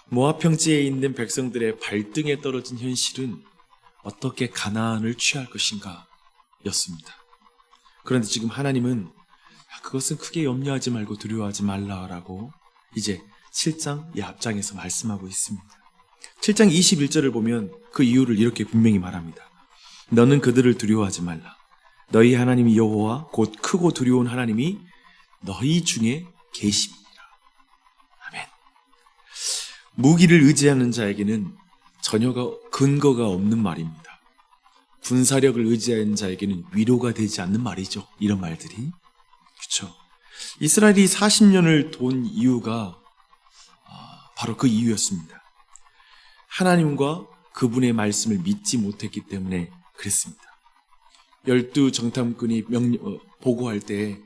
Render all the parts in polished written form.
모압 평지에 있는 백성들의 발등에 떨어진 현실은 어떻게 가나안을 취할 것인가 였습니다. 그런데 지금 하나님은 그것은 크게 염려하지 말고 두려워하지 말라라고 이제 7장 앞장에서 말씀하고 있습니다. 7장 21절을 보면 그 이유를 이렇게 분명히 말합니다. 너는 그들을 두려워하지 말라. 너희 하나님이 여호와 곧 크고 두려운 하나님이 너희 중에 계십니다. 아멘. 무기를 의지하는 자에게는 전혀 근거가 없는 말입니다. 군사력을 의지하는 자에게는 위로가 되지 않는 말이죠. 이런 말들이. 그렇죠. 이스라엘이 40년을 돈 이유가 바로 그 이유였습니다. 하나님과 그분의 말씀을 믿지 못했기 때문에 그랬습니다. 12 정탐꾼이 보고할 때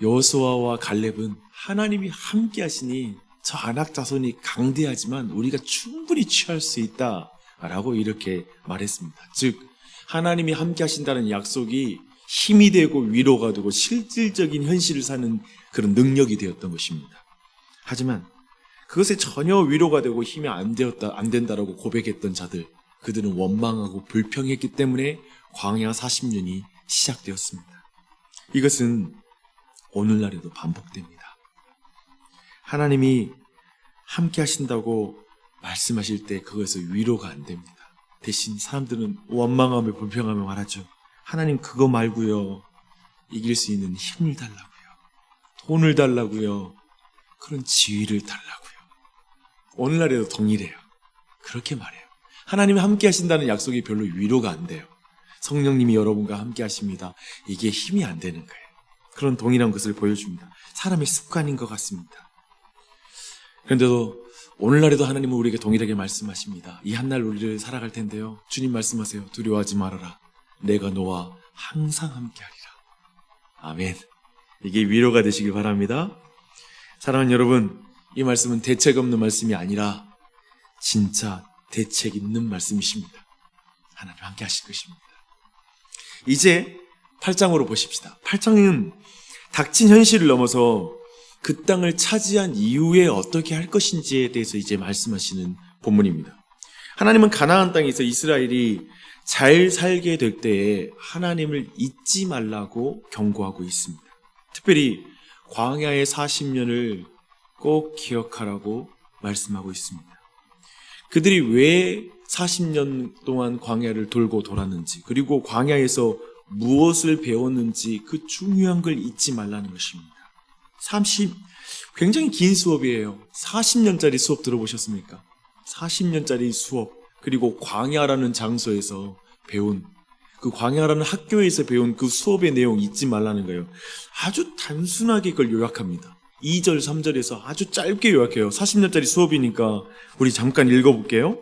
여호수아와 갈렙은 하나님이 함께 하시니 저 아낙 자손이 강대하지만 우리가 충분히 취할 수 있다라고 이렇게 말했습니다. 즉 하나님이 함께 하신다는 약속이 힘이 되고 위로가 되고 실질적인 현실을 사는 그런 능력이 되었던 것입니다. 하지만 그것에 전혀 위로가 되고 힘이 안 된다라고 고백했던 자들, 그들은 원망하고 불평했기 때문에 광야 40년이 시작되었습니다. 이것은 오늘날에도 반복됩니다. 하나님이 함께 하신다고 말씀하실 때 그것에서 위로가 안 됩니다. 대신 사람들은 원망하며 불평하며 말하죠. 하나님 그거 말고요. 이길 수 있는 힘을 달라고요. 돈을 달라고요. 그런 지위를 달라고요. 오늘날에도 동일해요. 그렇게 말해요. 하나님이 함께 하신다는 약속이 별로 위로가 안 돼요. 성령님이 여러분과 함께 하십니다. 이게 힘이 안 되는 거예요. 그런 동일한 것을 보여줍니다. 사람의 습관인 것 같습니다. 그런데도 오늘날에도 하나님은 우리에게 동일하게 말씀하십니다. 이 한날 우리를 살아갈 텐데요. 주님 말씀하세요. 두려워하지 말아라. 내가 너와 항상 함께하리라. 아멘. 이게 위로가 되시길 바랍니다. 사랑하는 여러분, 이 말씀은 대책 없는 말씀이 아니라 진짜 대책 있는 말씀이십니다. 하나님 함께 하실 것입니다. 이제 8장으로 보십시다. 8장은 닥친 현실을 넘어서 그 땅을 차지한 이후에 어떻게 할 것인지에 대해서 이제 말씀하시는 본문입니다. 하나님은 가나안 땅에서 이스라엘이 잘 살게 될 때에 하나님을 잊지 말라고 경고하고 있습니다. 특별히 광야의 40년을 꼭 기억하라고 말씀하고 있습니다. 그들이 왜 40년 동안 광야를 돌고 돌았는지, 그리고 광야에서 무엇을 배웠는지 그 중요한 걸 잊지 말라는 것입니다. 굉장히 긴 수업이에요. 40년짜리 수업 들어보셨습니까? 40년짜리 수업, 그리고 광야라는 장소에서 배운, 그 광야라는 학교에서 배운 그 수업의 내용 잊지 말라는 거예요. 아주 단순하게 그걸 요약합니다. 2절, 3절에서 아주 짧게 요약해요. 40년짜리 수업이니까 우리 잠깐 읽어볼게요.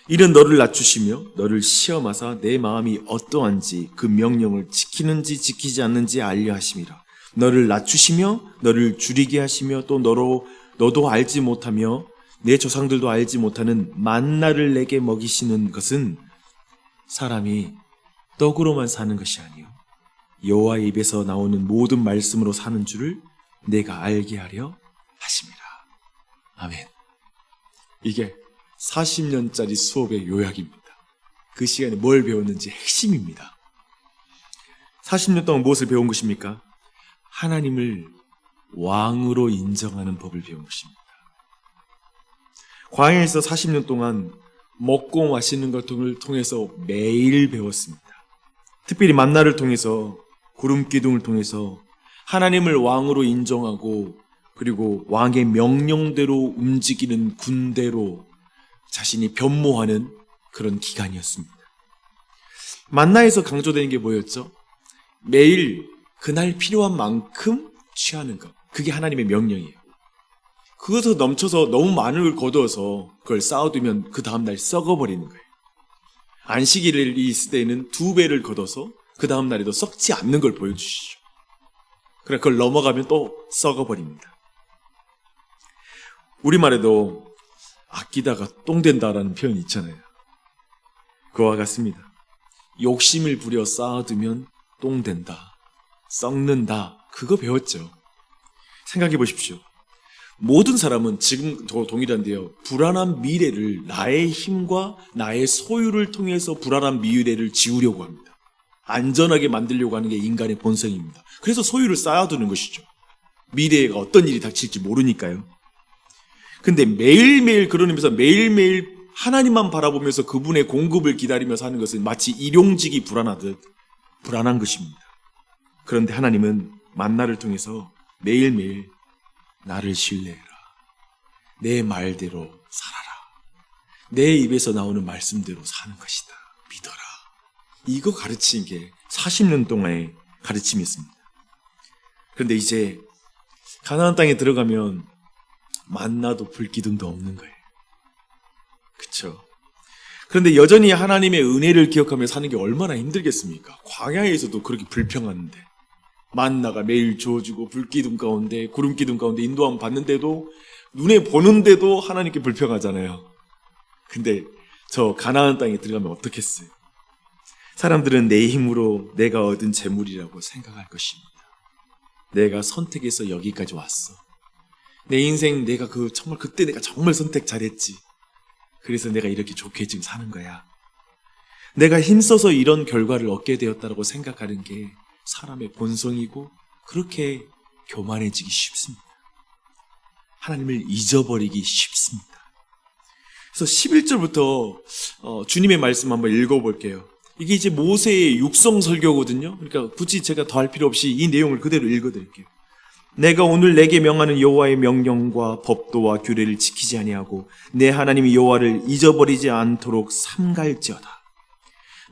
이는 너를 낮추시며 너를 시험하사 내 마음이 어떠한지 그 명령을 지키는지 지키지 않는지 알려 하심이라. 너를 낮추시며 너를 줄이게 하시며 또 너도 알지 못하며 내 조상들도 알지 못하는 만나를 내게 먹이시는 것은 사람이 떡으로만 사는 것이 아니요 여호와의 입에서 나오는 모든 말씀으로 사는 줄을 내가 알게 하려 하심이라. 아멘. 이게 40년짜리 수업의 요약입니다. 그 시간에 뭘 배웠는지 핵심입니다. 40년 동안 무엇을 배운 것입니까? 하나님을 왕으로 인정하는 법을 배운 것입니다. 광야에서 40년 동안 먹고 마시는 것을 통해서 매일 배웠습니다. 특별히 만나를 통해서, 구름 기둥을 통해서 하나님을 왕으로 인정하고, 그리고 왕의 명령대로 움직이는 군대로 자신이 변모하는 그런 기간이었습니다. 만나에서 강조되는 게 뭐였죠? 매일 그날 필요한 만큼 취하는 것. 그게 하나님의 명령이에요. 그것에서 넘쳐서 너무 많은 걸 거두어서 그걸 쌓아두면 그 다음날 썩어버리는 거예요. 안식일이 있을 때에는 2배를 거둬서 그 다음날에도 썩지 않는 걸 보여주시죠. 그래, 그걸 넘어가면 또 썩어버립니다. 우리말에도 아끼다가 똥 된다라는 표현이 있잖아요. 그와 같습니다. 욕심을 부려 쌓아두면 똥 된다. 썩는다. 그거 배웠죠. 생각해 보십시오. 모든 사람은 지금 저 동일한데요. 불안한 미래를 나의 힘과 나의 소유를 통해서 불안한 미래를 지우려고 합니다. 안전하게 만들려고 하는 게 인간의 본성입니다. 그래서 소유를 쌓아두는 것이죠. 미래에 어떤 일이 닥칠지 모르니까요. 근데 매일매일 그런 의미에서 매일매일 하나님만 바라보면서 그분의 공급을 기다리면서 하는 것은 마치 일용직이 불안하듯 불안한 것입니다. 그런데 하나님은 만나를 통해서 매일매일 나를 신뢰해라. 내 말대로 살아라. 내 입에서 나오는 말씀대로 사는 것이다. 믿어라. 이거 가르친 게 40년 동안의 가르침이었습니다. 그런데 이제 가나안 땅에 들어가면 만나도 불기둥도 없는 거예요. 그렇죠? 그런데 여전히 하나님의 은혜를 기억하며 사는 게 얼마나 힘들겠습니까? 광야에서도 그렇게 불평하는데 만나가 매일 주어지고 불기둥 가운데 구름기둥 가운데 인도함 받는데도 눈에 보는데도 하나님께 불평하잖아요. 근데 저 가나안 땅에 들어가면 어떻겠어요? 사람들은 내 힘으로 내가 얻은 재물이라고 생각할 것입니다. 내가 선택해서 여기까지 왔어. 내 인생 내가 그때 내가 정말 선택 잘했지. 그래서 내가 이렇게 좋게 지금 사는 거야. 내가 힘써서 이런 결과를 얻게 되었다고 생각하는 게 사람의 본성이고 그렇게 교만해지기 쉽습니다. 하나님을 잊어버리기 쉽습니다. 그래서 11절부터 주님의 말씀 한번 읽어볼게요. 이게 이제 모세의 육성 설교거든요. 그러니까 굳이 제가 더 할 필요 없이 이 내용을 그대로 읽어드릴게요. 내가 오늘 내게 명하는 여호와의 명령과 법도와 규례를 지키지 아니하고 내 하나님 여호와를 잊어버리지 않도록 삼갈지어다.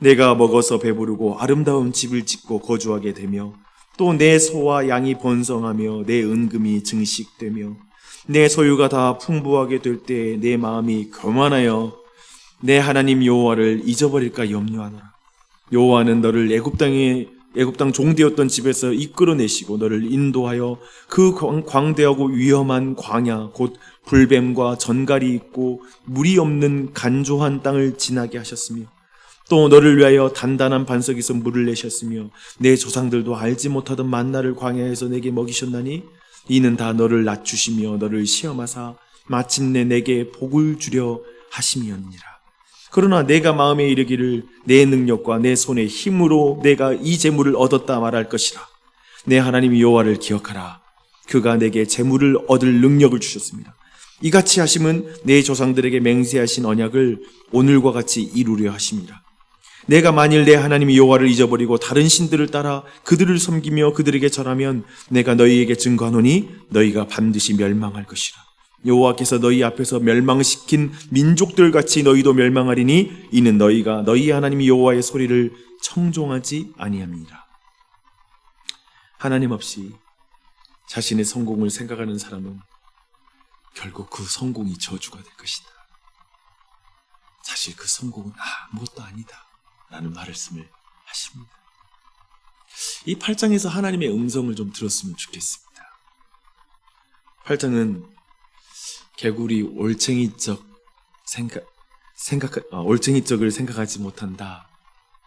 내가 먹어서 배부르고 아름다운 집을 짓고 거주하게 되며 또 내 소와 양이 번성하며 내 은금이 증식되며 내 소유가 다 풍부하게 될 때 내 마음이 교만하여 내 하나님 여호와를 잊어버릴까 염려하노라. 여호와는 너를 애굽 땅 종되었던 집에서 이끌어내시고 너를 인도하여 그 광대하고 위험한 광야 곧 불뱀과 전갈이 있고 물이 없는 간조한 땅을 지나게 하셨으며 또 너를 위하여 단단한 반석에서 물을 내셨으며 내 조상들도 알지 못하던 만나를 광야에서 내게 먹이셨나니 이는 다 너를 낮추시며 너를 시험하사 마침내 내게 복을 주려 하심이었니라. 그러나 내가 마음에 이르기를 내 능력과 내 손의 힘으로 내가 이 재물을 얻었다 말할 것이라. 내 하나님 여호와를 기억하라. 그가 내게 재물을 얻을 능력을 주셨습니다. 이같이 하심은 내 조상들에게 맹세하신 언약을 오늘과 같이 이루려 하심이라. 내가 만일 내 하나님 여호와를 잊어버리고 다른 신들을 따라 그들을 섬기며 그들에게 절하면 내가 너희에게 증거하노니 너희가 반드시 멸망할 것이라. 여호와께서 너희 앞에서 멸망시킨 민족들 같이 너희도 멸망하리니 이는 너희가 너희 하나님 여호와의 소리를 청종하지 아니함이라. 하나님 없이 자신의 성공을 생각하는 사람은 결국 그 성공이 저주가 될 것이다. 사실 그 성공은 아무것도 아니다 라는 말씀을 하십니다. 이 8장에서 하나님의 음성을 좀 들었으면 좋겠습니다. 8장은 개구리 올챙이적을 생각하지 못한다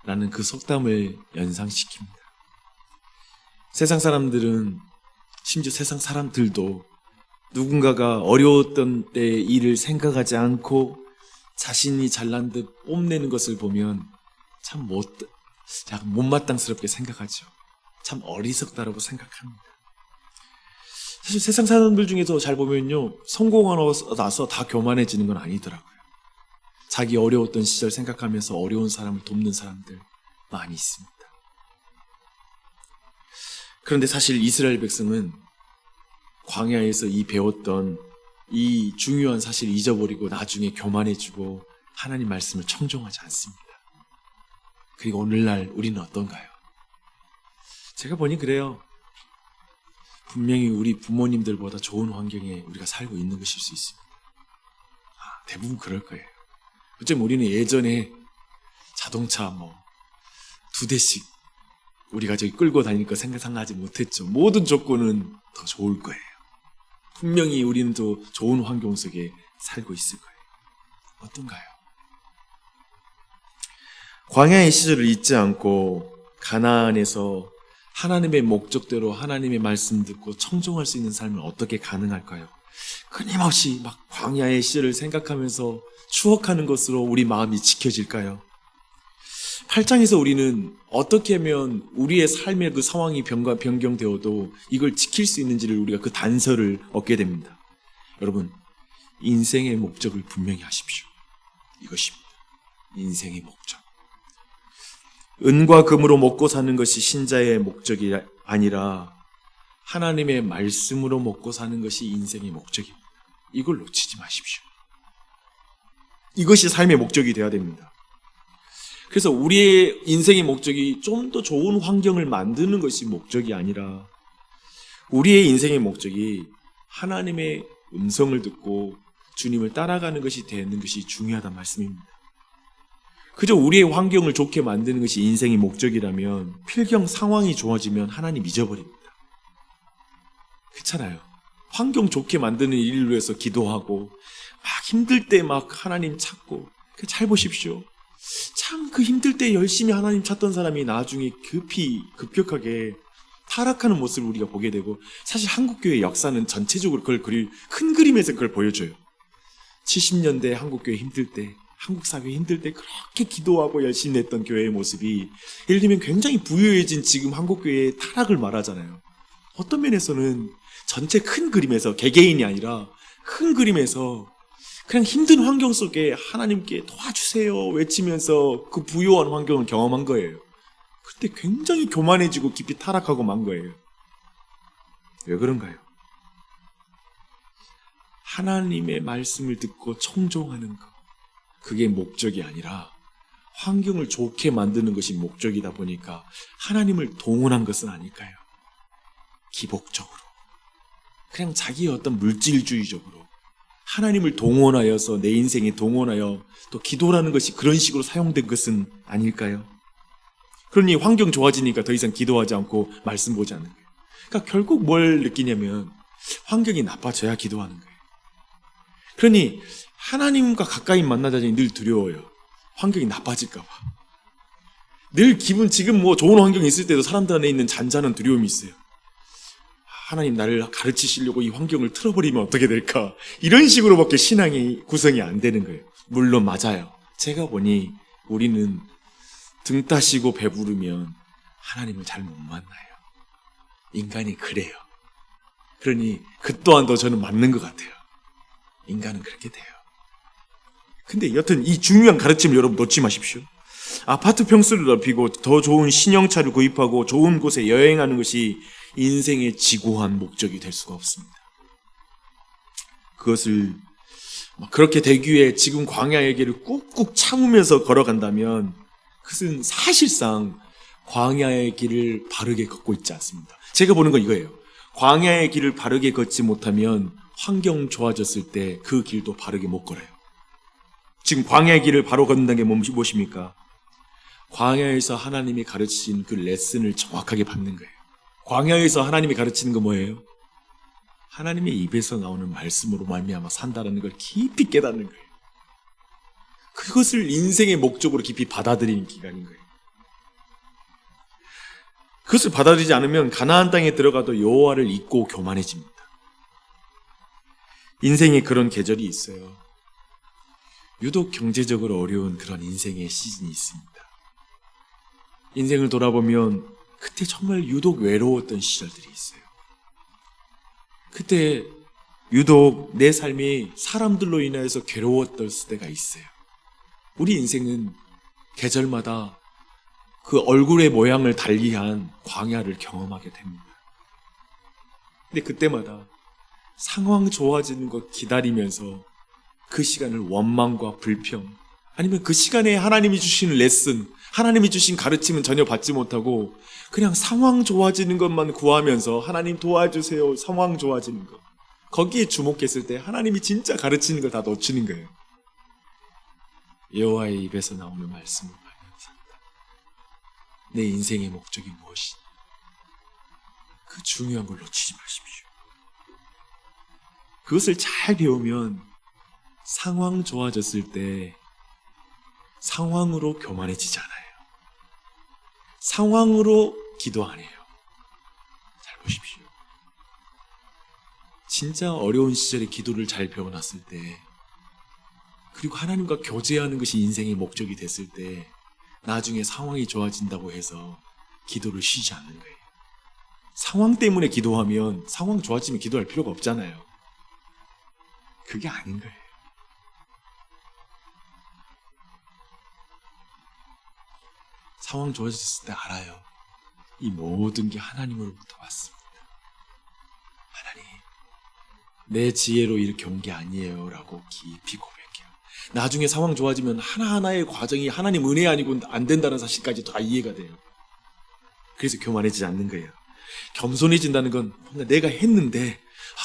라는 그 속담을 연상시킵니다. 세상 사람들은, 심지어 세상 사람들도 누군가가 어려웠던 때의 일을 생각하지 않고 자신이 잘난 듯 뽐내는 것을 보면 참 못마땅스럽게 생각하죠. 참 어리석다라고 생각합니다. 사실 세상 사람들 중에서 잘 보면요, 성공하고 나서 다 교만해지는 건 아니더라고요. 자기 어려웠던 시절 생각하면서 어려운 사람을 돕는 사람들 많이 있습니다. 그런데 사실 이스라엘 백성은 광야에서 이 배웠던 이 중요한 사실을 잊어버리고 나중에 교만해지고 하나님 말씀을 청종하지 않습니다. 그리고 오늘날 우리는 어떤가요? 제가 보니 그래요. 분명히 우리 부모님들보다 좋은 환경에 우리가 살고 있는 것일 수 있습니다. 대부분 그럴 거예요. 어쩌면 우리는 예전에 자동차 2대씩 우리 가족이 끌고 다닐 거 생각하지 못했죠. 모든 조건은 더 좋을 거예요. 분명히 우리는 또 좋은 환경 속에 살고 있을 거예요. 어떤가요? 광야의 시절을 잊지 않고 가나안에서 하나님의 목적대로 하나님의 말씀 듣고 청종할 수 있는 삶은 어떻게 가능할까요? 끊임없이 막 광야의 시절을 생각하면서 추억하는 것으로 우리 마음이 지켜질까요? 8장에서 우리는 어떻게 하면 우리의 삶의 그 상황이 변경되어도 이걸 지킬 수 있는지를 우리가 그 단서를 얻게 됩니다. 여러분, 인생의 목적을 분명히 하십시오. 이것입니다. 인생의 목적. 은과 금으로 먹고 사는 것이 신자의 목적이 아니라 하나님의 말씀으로 먹고 사는 것이 인생의 목적입니다. 이걸 놓치지 마십시오. 이것이 삶의 목적이 되어야 됩니다. 그래서 우리의 인생의 목적이 좀 더 좋은 환경을 만드는 것이 목적이 아니라 우리의 인생의 목적이 하나님의 음성을 듣고 주님을 따라가는 것이 되는 것이 중요하다는 말씀입니다. 그저 우리의 환경을 좋게 만드는 것이 인생의 목적이라면 필경 상황이 좋아지면 하나님 잊어버립니다. 그렇잖아요. 환경 좋게 만드는 일을 위해서 기도하고 막 힘들 때 막 하나님 찾고 잘 보십시오. 참 그 힘들 때 열심히 하나님 찾던 사람이 나중에 급격하게 타락하는 모습을 우리가 보게 되고 사실 한국교회 역사는 전체적으로 큰 그림에서 그걸 보여줘요. 70년대 한국교회 힘들 때 한국 사회 힘들 때 그렇게 기도하고 열심히 했던 교회의 모습이 예를 들면 굉장히 부유해진 지금 한국교회의 타락을 말하잖아요. 어떤 면에서는 전체 큰 그림에서 개개인이 아니라 큰 그림에서 그냥 힘든 환경 속에 하나님께 도와주세요 외치면서 그 부유한 환경을 경험한 거예요. 그때 굉장히 교만해지고 깊이 타락하고 만 거예요. 왜 그런가요? 하나님의 말씀을 듣고 청종하는 것, 그게 목적이 아니라 환경을 좋게 만드는 것이 목적이다 보니까 하나님을 동원한 것은 아닐까요? 기복적으로 그냥 자기의 어떤 물질주의적으로 하나님을 동원하여서 내 인생에 동원하여 또 기도라는 것이 그런 식으로 사용된 것은 아닐까요? 그러니 환경 좋아지니까 더 이상 기도하지 않고 말씀 보지 않는 거예요. 그러니까 결국 뭘 느끼냐면 환경이 나빠져야 기도하는 거예요. 그러니 하나님과 가까이 만나자니 늘 두려워요. 환경이 나빠질까 봐. 늘 지금 뭐 좋은 환경이 있을 때도 사람들 안에 있는 잔잔한 두려움이 있어요. 하나님 나를 가르치시려고 이 환경을 틀어버리면 어떻게 될까? 이런 식으로밖에 신앙이 구성이 안 되는 거예요. 물론 맞아요. 제가 보니 우리는 등 따시고 배부르면 하나님을 잘 못 만나요. 인간이 그래요. 그러니 그 또한도 저는 맞는 것 같아요. 인간은 그렇게 돼요. 근데 여튼 이 중요한 가르침을 여러분 놓지 마십시오. 아파트 평수를 넓히고 더 좋은 신형차를 구입하고 좋은 곳에 여행하는 것이 인생의 지고한 목적이 될 수가 없습니다. 그것을 그렇게 되기 위해 지금 광야의 길을 꾹꾹 참으면서 걸어간다면 그것은 사실상 광야의 길을 바르게 걷고 있지 않습니다. 제가 보는 건 이거예요. 광야의 길을 바르게 걷지 못하면 환경 좋아졌을 때 그 길도 바르게 못 걸어요. 지금 광야의 길을 바로 걷는다는 게 무엇입니까? 광야에서 하나님이 가르치신 그 레슨을 정확하게 받는 거예요. 광야에서 하나님이 가르치는 건 뭐예요? 하나님의 입에서 나오는 말씀으로 말미암아 산다는 걸 깊이 깨닫는 거예요. 그것을 인생의 목적으로 깊이 받아들이는 기간인 거예요. 그것을 받아들이지 않으면 가나안 땅에 들어가도 여호와를 잊고 교만해집니다. 인생에 그런 계절이 있어요. 유독 경제적으로 어려운 그런 인생의 시즌이 있습니다. 인생을 돌아보면 그때 정말 유독 외로웠던 시절들이 있어요. 그때 유독 내 삶이 사람들로 인해서 괴로웠던 때가 있어요. 우리 인생은 계절마다 그 얼굴의 모양을 달리한 광야를 경험하게 됩니다. 근데 그때마다 상황 좋아지는 것 기다리면서 그 시간을 원망과 불평, 아니면 그 시간에 하나님이 주시는 레슨, 하나님이 주신 가르침은 전혀 받지 못하고 그냥 상황 좋아지는 것만 구하면서 하나님 도와주세요, 상황 좋아지는 것, 거기에 주목했을 때 하나님이 진짜 가르치는 걸 다 놓치는 거예요. 여호와의 입에서 나오는 말씀을 말하며 산다. 내 인생의 목적이 무엇이냐, 그 중요한 걸 놓치지 마십시오. 그것을 잘 배우면 상황 좋아졌을 때 상황으로 교만해지지 않아요. 상황으로 기도 안 해요. 진짜 어려운 시절에 기도를 잘 배워놨을 때, 그리고 하나님과 교제하는 것이 인생의 목적이 됐을 때 나중에 상황이 좋아진다고 해서 기도를 쉬지 않는 거예요. 상황 때문에 기도하면 상황 좋아지면 기도할 필요가 없잖아요. 그게 아닌 거예요. 상황 좋아졌을 때 알아요. 이 모든 게 하나님으로부터 왔습니다. 하나님, 내 지혜로 이렇게 온 게 아니에요 라고 깊이 고백해요. 나중에 상황 좋아지면 하나하나의 과정이 하나님 은혜 아니고 안 된다는 사실까지 다 이해가 돼요. 그래서 교만해지지 않는 거예요. 겸손해진다는 건 내가 했는데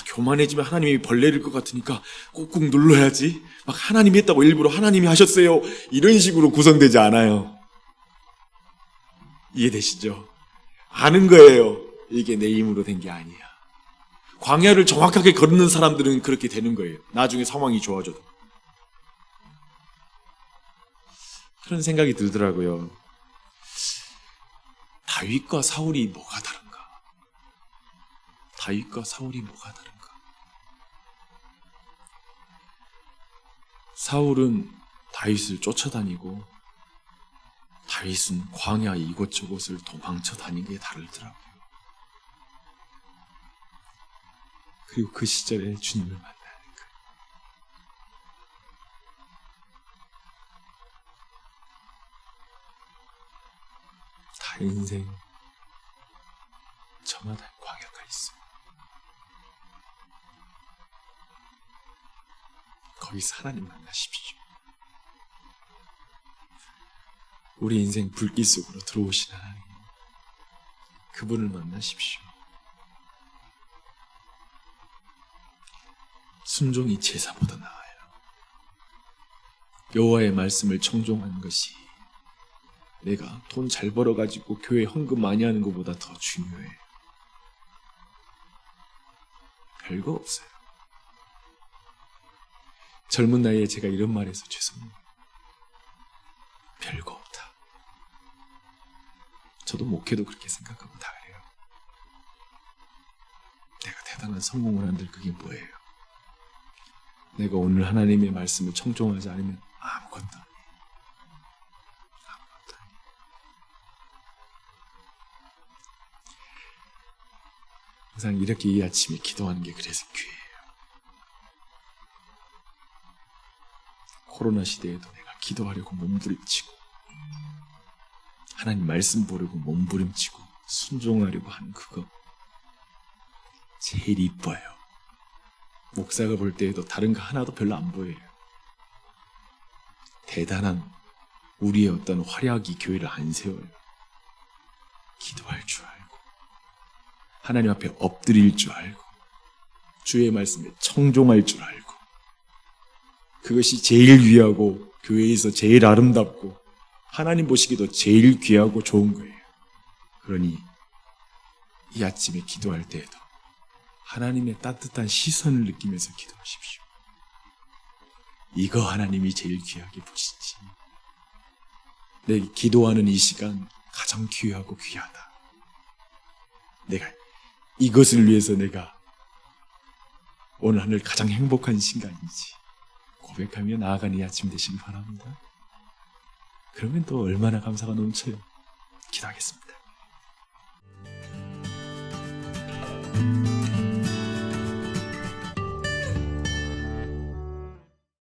교만해지면 하나님이 벌 내릴 것 같으니까 꾹꾹 눌러야지, 막 하나님이 했다고 일부러 하나님이 하셨어요 이런 식으로 구성되지 않아요. 이해되시죠? 아는 거예요. 이게 내 힘으로 된 게 아니야. 광야를 정확하게 걷는 사람들은 그렇게 되는 거예요. 나중에 상황이 좋아져도. 그런 생각이 들더라고요. 다윗과 사울이 뭐가 다른가? 다윗과 사울이 뭐가 다른가? 사울은 다윗을 쫓아다니고 다윗은 광야 이곳저곳을 도망쳐 다닌 게 다르더라고요. 그리고 그 시절에 주님을 만나는 거예요. 다 인생 저마다 광야가 있어요. 거기서 하나님 만나십시오. 우리 인생 불길 속으로 들어오신 하나님, 그분을 만나십시오. 순종이 제사보다 나아요. 여호와의 말씀을 청종하는 것이 내가 돈 잘 벌어가지고 교회 헌금 많이 하는 것보다 더 중요해. 별거 없어요. 젊은 나이에 제가 이런 말해서 죄송해요. 별거 없다. 저도 목회도 그렇게 생각하고 다 그래요. 내가 대단한 성공을 한들 그게 뭐예요? 내가 오늘 하나님의 말씀을 청종하지 않으면 아무것도 아니에요. 아무것도 아니에요. 항상 이렇게 이 아침에 기도하는 게 그래서 귀해요. 코로나 시대에도 내가 기도하려고 몸부림치고 하나님 말씀 보려고 몸부림치고 순종하려고 하는 그거 제일 이뻐요. 목사가 볼 때에도 다른 거 하나도 별로 안 보여요. 대단한 우리의 어떤 활약이 교회를 안 세워요. 기도할 줄 알고 하나님 앞에 엎드릴 줄 알고 주의 말씀에 청종할 줄 알고, 그것이 제일 귀하고 교회에서 제일 아름답고 하나님 보시기도 제일 귀하고 좋은 거예요. 그러니 이 아침에 기도할 때에도 하나님의 따뜻한 시선을 느끼면서 기도하십시오. 이거 하나님이 제일 귀하게 보시지. 내 기도하는 이 시간 가장 귀하고 귀하다. 내가 이것을 위해서 내가 오늘 하늘 가장 행복한 시간이지 고백하며 나아가는 이 아침 되시기 바랍니다. 그러면 또 얼마나 감사가 넘쳐요. 기도하겠습니다.